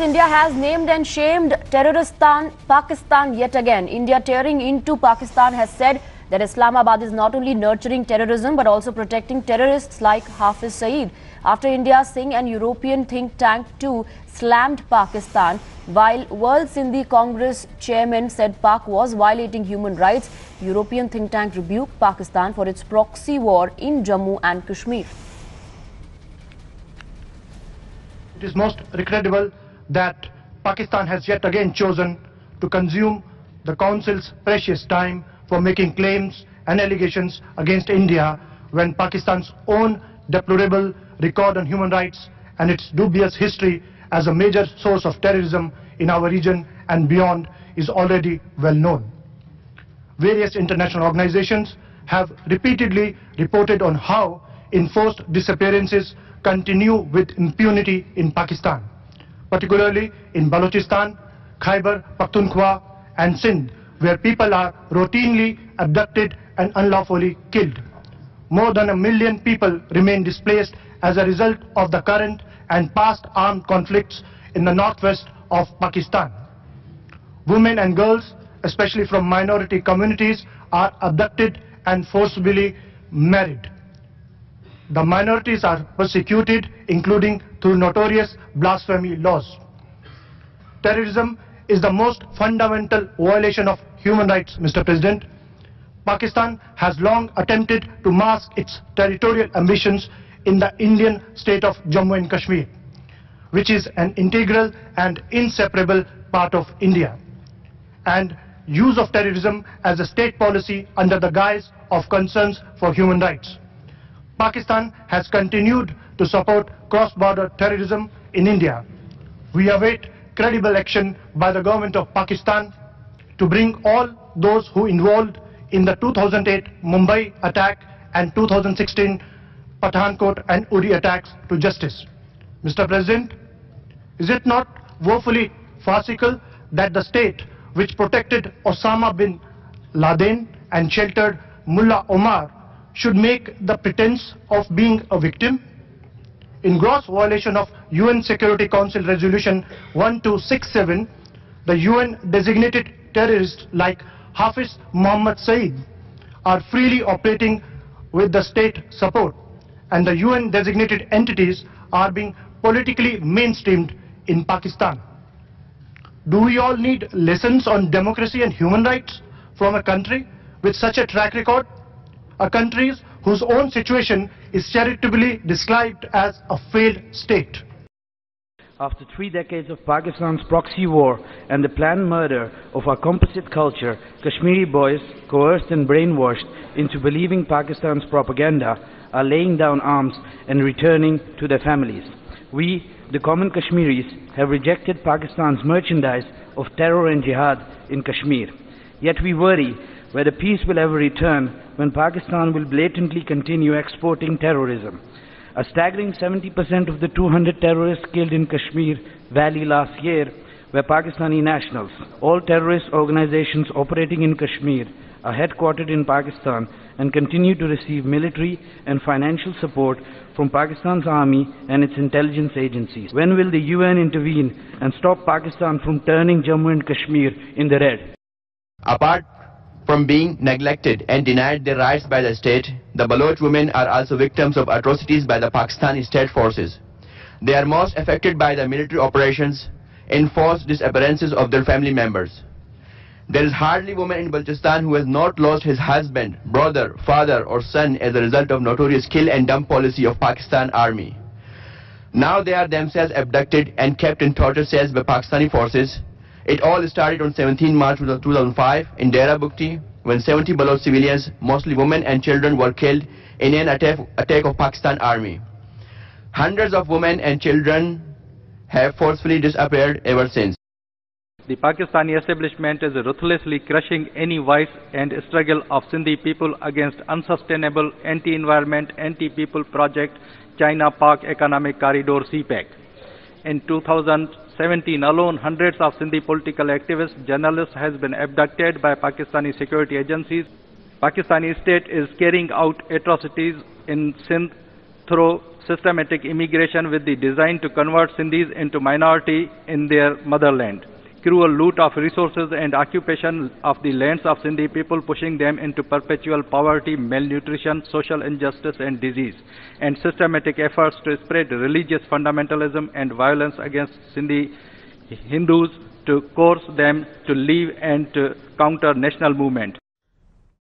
India has named and shamed terroristan Pakistan yet again. India tearing into Pakistan has said that Islamabad is not only nurturing terrorism but also protecting terrorists like Hafiz Saeed. After India, Singh and European think tank too slammed Pakistan, while World Sindhi Congress chairman said Pak was violating human rights. European think tank rebuked Pakistan for its proxy war in Jammu and Kashmir. It is most regrettable that Pakistan has yet again chosen to consume the Council's precious time for making claims and allegations against India when Pakistan's own deplorable record on human rights and its dubious history as a major source of terrorism in our region and beyond is already well known. Various international organizations have repeatedly reported on how enforced disappearances continue with impunity in Pakistan, particularly in Balochistan, Khyber Pakhtunkhwa and Sindh, where people are routinely abducted and unlawfully killed. More than 1 million people remain displaced as a result of the current and past armed conflicts in the northwest of Pakistan. Women and girls, especially from minority communities, are abducted and forcibly married. The minorities are persecuted, including through notorious blasphemy laws. Terrorism is the most fundamental violation of human rights, Mr. President. Pakistan has long attempted to mask its territorial ambitions in the Indian state of Jammu and Kashmir, which is an integral and inseparable part of India, and use of terrorism as a state policy under the guise of concerns for human rights. Pakistan has continued to support cross-border terrorism in India. We await credible action by the government of Pakistan to bring all those who involved in the 2008 Mumbai attack and 2016 Pathankot and Uri attacks to justice. Mr. President, is it not woefully farcical that the state which protected Osama bin Laden and sheltered Mullah Omar should make the pretense of being a victim? In gross violation of UN Security Council Resolution 1267, the UN designated terrorists like Hafiz Muhammad Saeed are freely operating with the state support, and the UN designated entities are being politically mainstreamed in Pakistan. Do we all need lessons on democracy and human rights from a country with such a track record? A country whose own situation is charitably described as a failed state. After 3 decades of Pakistan's proxy war and the planned murder of our composite culture, Kashmiri boys, coerced and brainwashed into believing Pakistan's propaganda, are laying down arms and returning to their families. We, the common Kashmiris, have rejected Pakistan's merchandise of terror and jihad in Kashmir. Yet we worry whether peace will ever return when Pakistan will blatantly continue exporting terrorism. A staggering 70% of the 200 terrorists killed in Kashmir Valley last year were Pakistani nationals. All terrorist organizations operating in Kashmir are headquartered in Pakistan and continue to receive military and financial support from Pakistan's army and its intelligence agencies. When will the UN intervene and stop Pakistan from turning Jammu and Kashmir in the red? Apart from being neglected and denied their rights by the state, the Baloch women are also victims of atrocities by the Pakistani state forces. They are most affected by the military operations, enforced disappearances of their family members. There is hardly a woman in Balochistan who has not lost his husband, brother, father or son as a result of notorious kill and dump policy of Pakistan army. Now they are themselves abducted and kept in torture cells by Pakistani forces. It all started on 17 March 2005 in Dera Bukti when 70 Baloch civilians, mostly women and children, were killed in an attack of Pakistan army. Hundreds of women and children have forcefully disappeared ever since. The Pakistani establishment is ruthlessly crushing any voice and struggle of Sindhi people against unsustainable anti-environment, anti-people project China-Pak Economic Corridor CPEC. In 2017 alone, hundreds of Sindhi political activists, journalists has been abducted by Pakistani security agencies. Pakistani state is carrying out atrocities in Sindh through systematic immigration with the design to convert Sindhis into minority in their motherland, cruel loot of resources and occupation of the lands of Sindhi people, pushing them into perpetual poverty, malnutrition, social injustice and disease, and systematic efforts to spread religious fundamentalism and violence against Sindhi Hindus to coerce them to leave and to counter national movement.